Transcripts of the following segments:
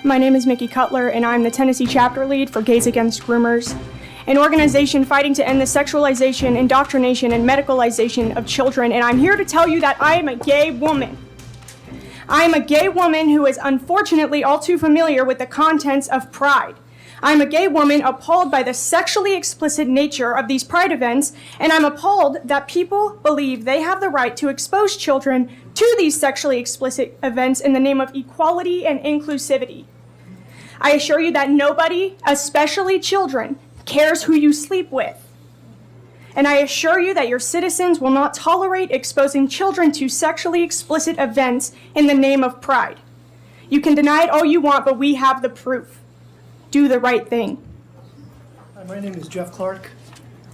My name is Mickey Cutler, and I'm the Tennessee chapter lead for Gays Against Groomers, an organization fighting to end the sexualization, indoctrination, and medicalization of children. And I'm here to tell you that I am a gay woman. I am a gay woman who is unfortunately all too familiar with the contents of Pride. I'm a gay woman appalled by the sexually explicit nature of these Pride events, and I'm appalled that people believe they have the right to expose children to these sexually explicit events in the name of equality and inclusivity. I assure you that nobody, especially children, cares who you sleep with. And I assure you that your citizens will not tolerate exposing children to sexually explicit events in the name of Pride. You can deny it all you want, but we have the proof. Do the right thing. Hi, my name is Jeff Clark.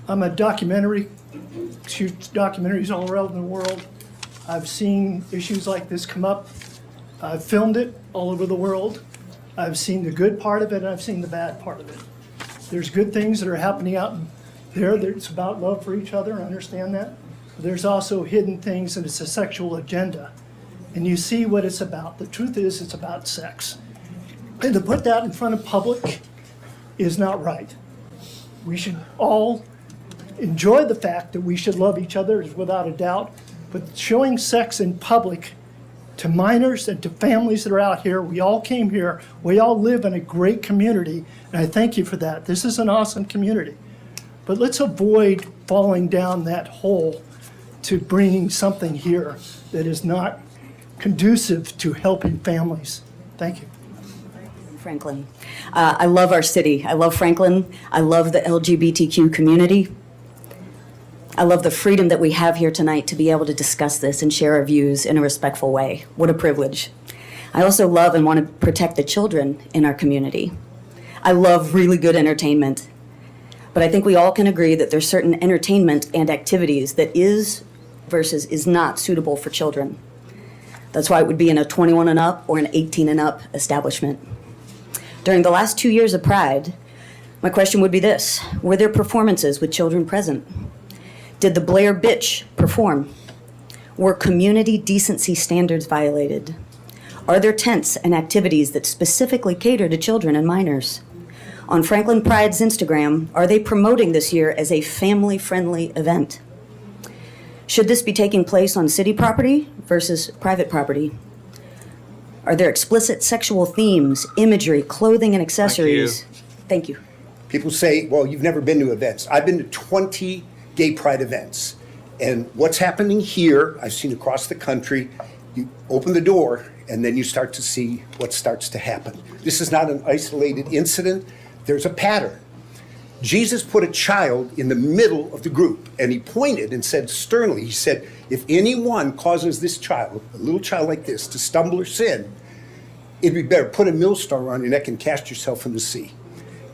I'm a shoot documentaries all around the world. I've seen issues like this come up. I've filmed it all over the world. I've seen the good part of it, and I've seen the bad part of it. There's good things that are happening out there. It's about love for each other, I understand that. But there's also hidden things, and it's a sexual agenda. And you see what it's about. The truth is, it's about sex. And to put that in front of public is not right. We should all enjoy the fact that we should love each other, without a doubt, but showing sex in public to minors and to families that are out here, we all came here, we all live in a great community, and I thank you for that. This is an awesome community. But let's avoid falling down that hole to bringing something here that is not conducive to helping families. Thank you. Franklin. I love our city. I love Franklin. I love the LGBTQ community. I love the freedom that we have here tonight to be able to discuss this and share our views in a respectful way. What a privilege. I also love and want to protect the children in our community. I love really good entertainment, but I think we all can agree that there's certain entertainment and activities that is versus is not suitable for children. That's why it would be in a 21 and up or an 18 and up establishment. During the last 2 years of Pride, my question would be this: were there performances with children present? Did the Blair Bitch perform? Were community decency standards violated? Are there tents and activities that specifically cater to children and minors? On Franklin Pride's Instagram, are they promoting this year as a family-friendly event? Should this be taking place on city property versus private property? Are there explicit sexual themes, imagery, clothing, and accessories? Thank you. People say, well, you've never been to events. I've been to 20 gay pride events. And what's happening here, I've seen across the country, you open the door and then you start to see what starts to happen. This is not an isolated incident. There's a pattern. Jesus put a child in the middle of the group, and he pointed and said sternly, he said, if anyone causes this child, a little child like this, to stumble or sin, it'd be better put a millstone around your neck and cast yourself in the sea.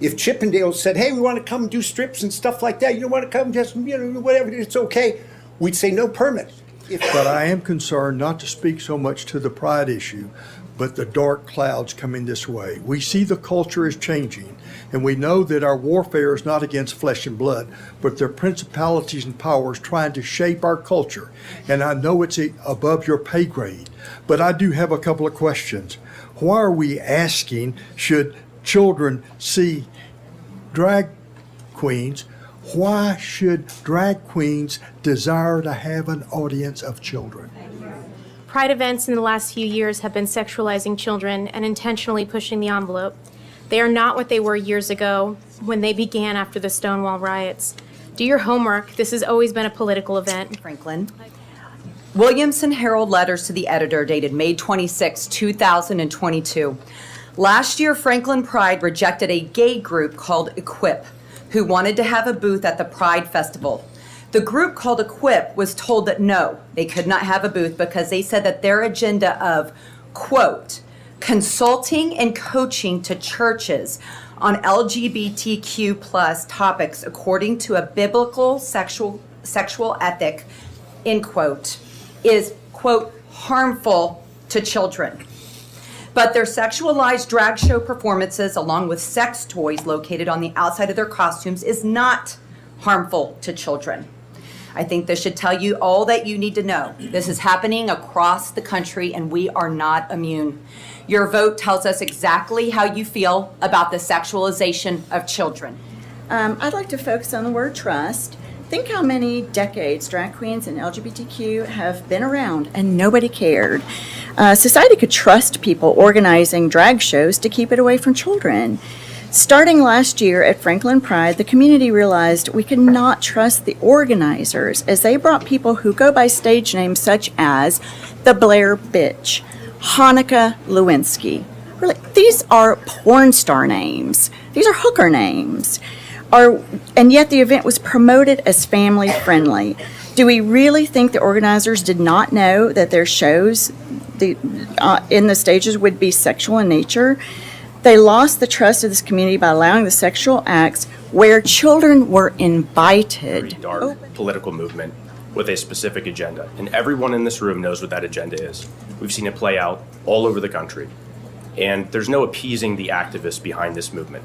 If Chippendale said, hey, we want to come do strips and stuff like that, you don't want to come, just, whatever, it's okay, we'd say no permit. But I am concerned, not to speak so much to the pride issue, but the dark clouds coming this way. We see the culture is changing, and we know that our warfare is not against flesh and blood, but they're principalities and powers trying to shape our culture. And I know it's above your pay grade, but I do have a couple of questions. Why are we asking, should children see drag queens? Why should drag queens desire to have an audience of children? Pride events in the last few years have been sexualizing children and intentionally pushing the envelope. They are not what they were years ago when they began after the Stonewall riots. Do your homework. This has always been a political event. Franklin. Williamson Herald letters to the editor dated May 26, 2022. Last year, Franklin Pride rejected a gay group called Equip, who wanted to have a booth at the Pride Festival. The group called Equip was told that no, they could not have a booth because they said that their agenda of, quote, consulting and coaching to churches on LGBTQ plus topics according to a biblical sexual ethic, end quote, is, quote, harmful to children. But their sexualized drag show performances, along with sex toys located on the outside of their costumes, is not harmful to children. I think this should tell you all that you need to know. This is happening across the country, and we are not immune. Your vote tells us exactly how you feel about the sexualization of children. I'd like to focus on the word trust. Think how many decades drag queens and LGBTQ have been around and nobody cared. Society could trust people organizing drag shows to keep it away from children. Starting last year at Franklin Pride, the community realized we could not trust the organizers as they brought people who go by stage names such as the Blair Bitch, Hanukkah Lewinsky. Really, these are porn star names. These are hooker names. And yet the event was promoted as family friendly. Do we really think the organizers did not know that their shows in the stages would be sexual in nature? They lost the trust of this community by allowing the sexual acts where children were invited. Dark political movement with a specific agenda, and everyone in this room knows what that agenda is. We've seen it play out all over the country, and there's no appeasing the activists behind this movement.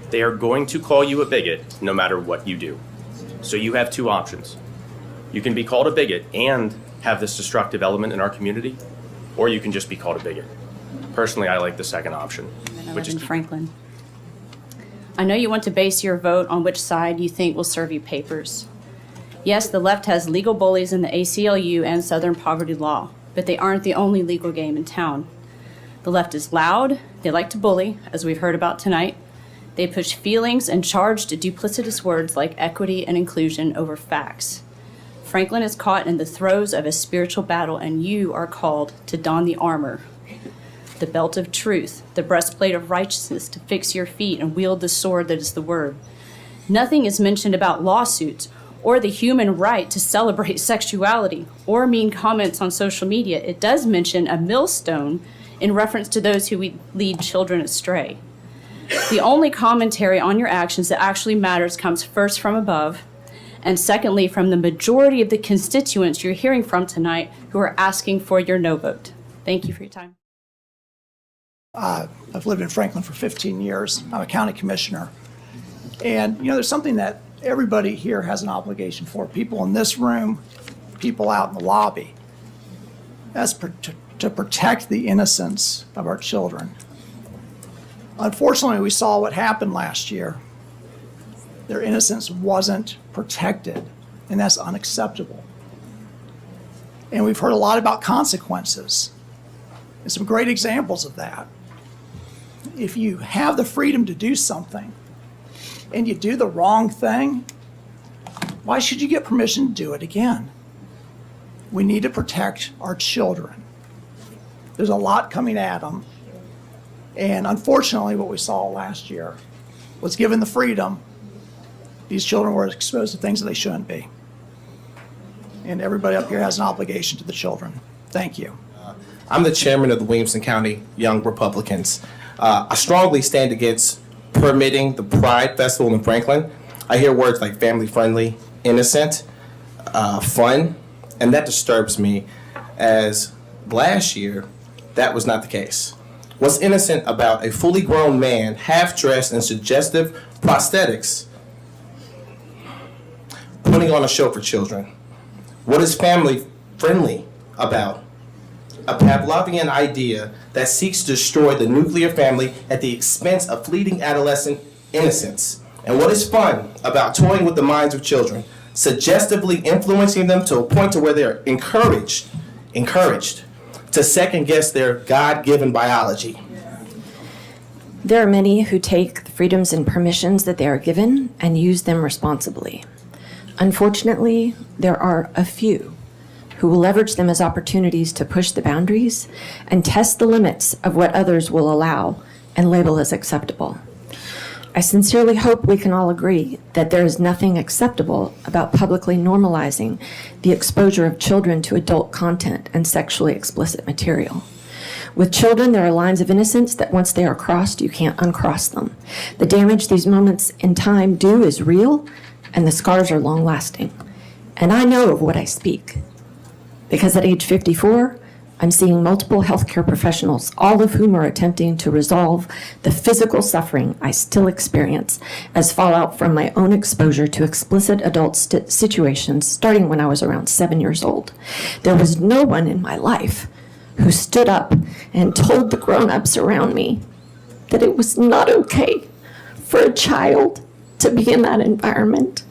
They are going to call you a bigot no matter what you do. So you have two options. You can be called a bigot and have this destructive element in our community, or you can just be called a bigot. Personally, I like the second option, which is Franklin. I know you want to base your vote on which side you think will serve you papers. Yes, the left has legal bullies in the ACLU and Southern Poverty Law, but they aren't the only legal game in town. The left is loud, they like to bully, as we've heard about tonight. They push feelings and charge to duplicitous words like equity and inclusion over facts. Franklin is caught in the throes of a spiritual battle, and you are called to don the armor, the belt of truth, the breastplate of righteousness to fix your feet and wield the sword that is the word. Nothing is mentioned about lawsuits or the human right to celebrate sexuality or mean comments on social media. It does mention a millstone in reference to those who lead children astray. The only commentary on your actions that actually matters comes first from above, and secondly from the majority of the constituents you're hearing from tonight who are asking for your no vote. Thank you for your time. I've lived in Franklin for 15 years. I'm a county commissioner. And, there's something that everybody here has an obligation for. People in this room, people out in the lobby. That's to protect the innocence of our children. Unfortunately, we saw what happened last year. Their innocence wasn't protected, and that's unacceptable. And we've heard a lot about consequences, and some great examples of that. If you have the freedom to do something, and you do the wrong thing, why should you get permission to do it again? We need to protect our children. There's a lot coming at them. And unfortunately, what we saw last year was given the freedom, these children were exposed to things that they shouldn't be. And everybody up here has an obligation to the children. Thank you. I'm the chairman of the Williamson County Young Republicans. I strongly stand against permitting the Pride Festival in Franklin. I hear words like family friendly, innocent, fun, and that disturbs me, as last year that was not the case. What's innocent about a fully grown man, half-dressed in suggestive prosthetics, putting on a show for children? What is family-friendly about a Pavlovian idea that seeks to destroy the nuclear family at the expense of fleeting adolescent innocence? And what is fun about toying with the minds of children, suggestively influencing them to a point to where they're encouraged to second-guess their God-given biology? There are many who take the freedoms and permissions that they are given and use them responsibly. Unfortunately, there are a few who will leverage them as opportunities to push the boundaries and test the limits of what others will allow and label as acceptable. I sincerely hope we can all agree that there is nothing acceptable about publicly normalizing the exposure of children to adult content and sexually explicit material. With children, there are lines of innocence that once they are crossed, you can't uncross them. The damage these moments in time do is real, and the scars are long-lasting. And I know of what I speak, because at age 54, I'm seeing multiple healthcare professionals, all of whom are attempting to resolve the physical suffering I still experience as fallout from my own exposure to explicit adult situations starting when I was around 7 years old. There was no one in my life who stood up and told the grown-ups around me that it was not okay for a child to be in that environment.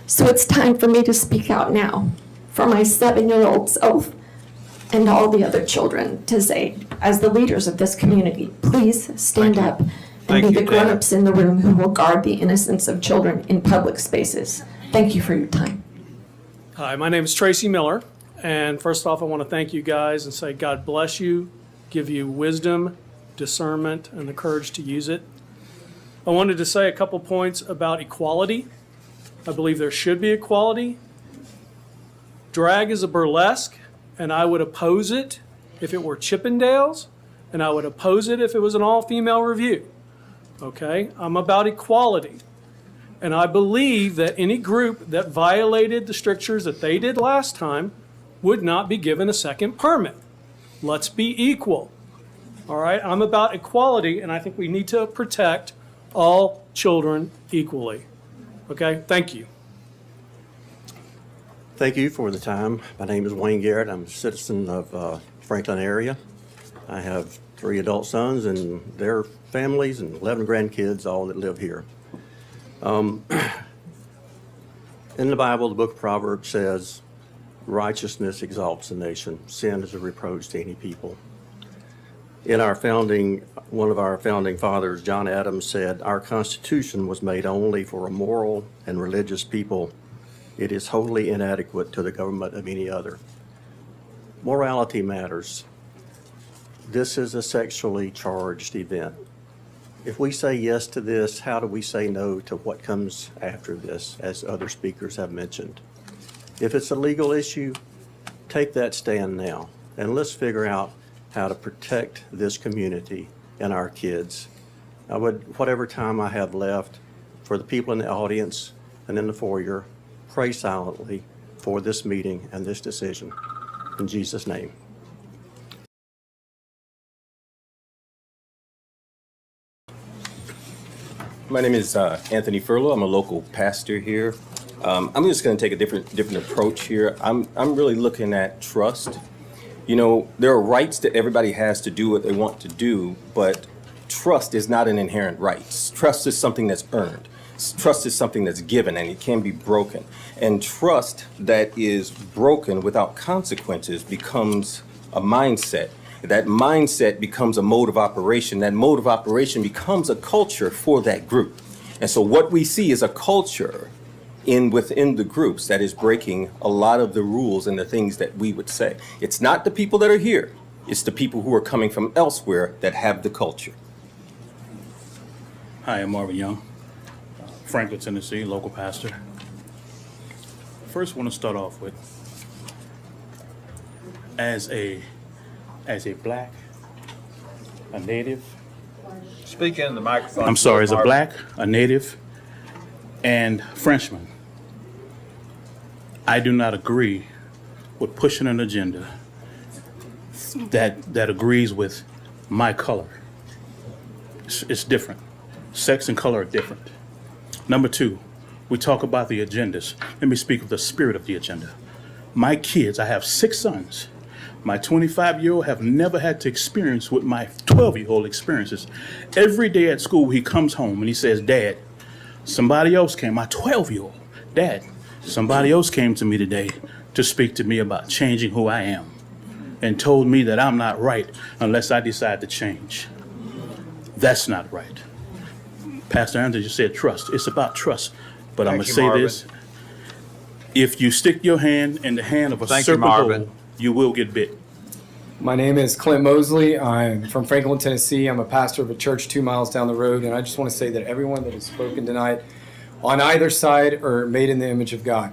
So it's time for me to speak out now for my 7-year-old self and all the other children to say, as the leaders of this community, please stand up and be the grown-ups in the room who will guard the innocence of children in public spaces. Thank you for your time. Hi, my name is Tracy Miller, and first off, I want to thank you guys and say God bless you, give you wisdom, discernment, and the courage to use it. I wanted to say a couple points about equality. I believe there should be equality. Drag is a burlesque, and I would oppose it if it were Chippendales, and I would oppose it if it was an all-female review. Okay? I'm about equality. And I believe that any group that violated the strictures that they did last time would not be given a second permit. Let's be equal. All right? I'm about equality, and I think we need to protect all children equally. Okay? Thank you. Thank you for the time. My name is Wayne Garrett. I'm a citizen of Franklin area. I have 3 adult sons and their families and 11 grandkids, all that live here. In the Bible, the book of Proverbs says, righteousness exalts a nation. Sin is a reproach to any people. In our one of our founding fathers, John Adams, said, our Constitution was made only for a moral and religious people. It is wholly inadequate to the government of any other. Morality matters. This is a sexually charged event. If we say yes to this, how do we say no to what comes after this, as other speakers have mentioned? If it's a legal issue, take that stand now, and let's figure out how to protect this community and our kids. I would, whatever time I have left, for the people in the audience and in the foyer, pray silently for this meeting and this decision. In Jesus' name. My name is Anthony Furlow. I'm a local pastor here. I'm just going to take a different approach here. I'm really looking at trust. You know, there are rights that everybody has to do what they want to do, but trust is not an inherent right. Trust is something that's earned. Trust is something that's given, and it can be broken. And trust that is broken without consequences becomes a mindset. That mindset becomes a mode of operation. That mode of operation becomes a culture for that group. And so what we see is a culture within the groups that is breaking a lot of the rules and the things that we would say. It's not the people that are here. It's the people who are coming from elsewhere that have the culture. Hi, I'm Marvin Young, Franklin, Tennessee, local pastor. First, I want to start off with, as a black, a native. Speak in the microphone. I'm sorry, as a black, a native, and Frenchman, I do not agree with pushing an agenda that agrees with my color. It's different. Sex and color are different. Number 2, we talk about the agendas. Let me speak of the spirit of the agenda. My kids, I have 6 sons. My 25-year-old have never had to experience what my 12-year-old experiences. Every day at school, he comes home and he says, Dad, somebody else came. My 12-year-old, Dad, somebody else came to me today to speak to me about changing who I am and told me that I'm not right unless I decide to change. That's not right. Pastor Andrew just said trust. It's about trust. But I'm going to say this. If you stick your hand in the hand of a serpent hole, you will get bit. My name is Clint Mosley. I'm from Franklin, Tennessee. I'm a pastor of a church 2 miles down the road, and I just want to say that everyone that has spoken tonight on either side are made in the image of God,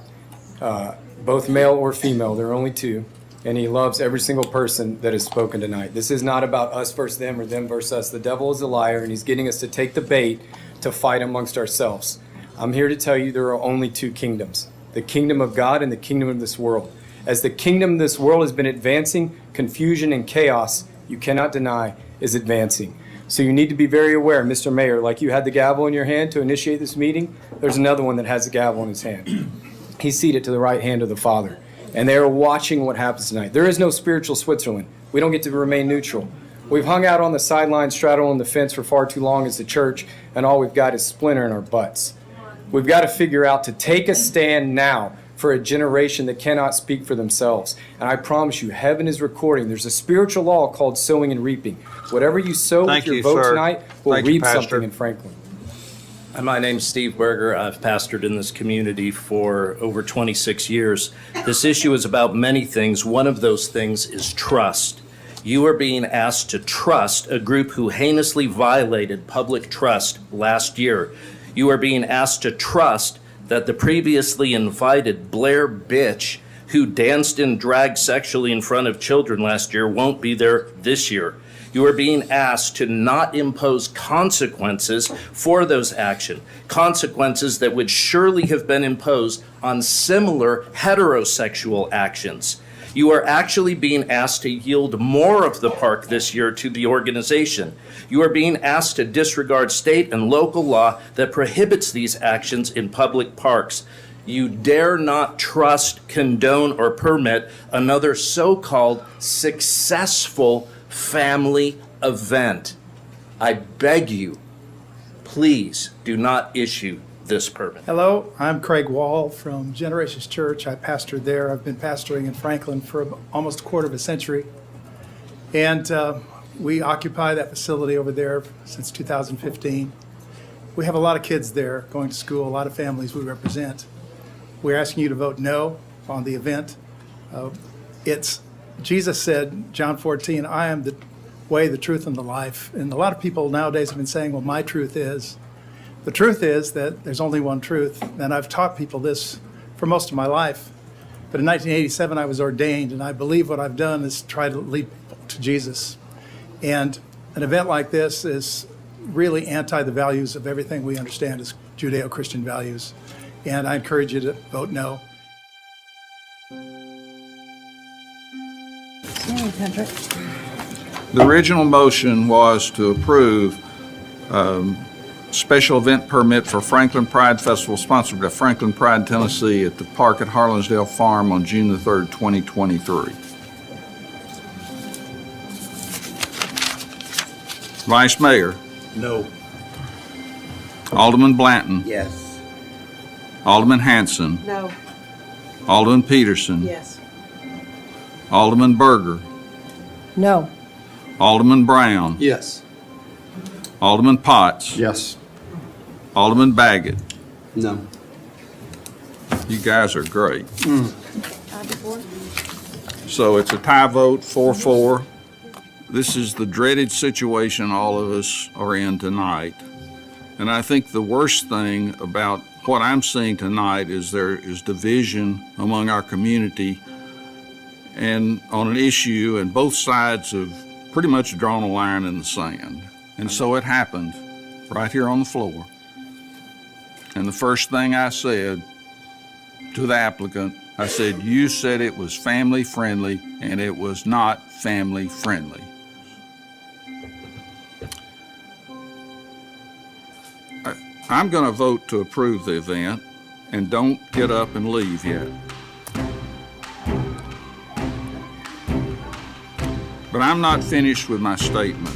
both male or female. There are only two, and he loves every single person that has spoken tonight. This is not about us versus them or them versus us. The devil is a liar, and he's getting us to take the bait to fight amongst ourselves. I'm here to tell you there are only two kingdoms, the kingdom of God and the kingdom of this world. As the kingdom of this world has been advancing, confusion and chaos, you cannot deny, is advancing. So you need to be very aware, Mr. Mayor, like you had the gavel in your hand to initiate this meeting, there's another one that has the gavel in his hand. He's seated to the right hand of the Father, and they are watching what happens tonight. There is no spiritual Switzerland. We don't get to remain neutral. We've hung out on the sidelines, straddling the fence for far too long as the church, and all we've got is splinter in our butts. We've got to figure out to take a stand now for a generation that cannot speak for themselves. And I promise you, heaven is recording. There's a spiritual law called sowing and reaping. Whatever you sow with your vote tonight will reap something in Franklin. My name's Steve Berger. I've pastored in this community for over 26 years. This issue is about many things. One of those things is trust. You are being asked to trust a group who heinously violated public trust last year. You are being asked to trust that the previously invited Blair bitch who danced and dragged sexually in front of children last year won't be there this year. You are being asked to not impose consequences for those actions, consequences that would surely have been imposed on similar heterosexual actions. You are actually being asked to yield more of the park this year to the organization. You are being asked to disregard state and local law that prohibits these actions in public parks. You dare not trust, condone, or permit another so-called successful family event. I beg you, please do not issue this permit. Hello, I'm Craig Wall from Generations Church. I pastored there. I've been pastoring in Franklin for almost a quarter of a century. And we occupy that facility over there since 2015. We have a lot of kids there going to school, a lot of families we represent. We're asking you to vote no on the event. Jesus said, John 14, I am the way, the truth, and the life. And a lot of people nowadays have been saying, well, my truth is. The truth is that there's only one truth, and I've taught people this for most of my life. But in 1987, I was ordained, and I believe what I've done is try to lead people to Jesus. And an event like this is really anti the values of everything we understand as Judeo-Christian values. And I encourage you to vote no. The original motion was to approve special event permit for Franklin Pride Festival sponsored by Franklin Pride, Tennessee at the park at Harlinsdale Farm on June the 3rd, 2023. Vice Mayor, No. Alderman Blanton, Yes. Alderman Hanson, No. Alderman Peterson, Yes. Alderman Berger, No. Alderman Brown, Yes. Alderman Potts, Yes. Alderman Baggett. No. You guys are great. So it's a tie vote, 4-4. This is the dreaded situation all of us are in tonight. And I think the worst thing about what I'm seeing tonight is there is division among our community and on an issue, and both sides have pretty much drawn a line in the sand. And so it happened right here on the floor. And the first thing I said to the applicant, I said, you said it was family friendly, and it was not family friendly. I'm going to vote to approve the event, and don't get up and leave yet. But I'm not finished with my statement.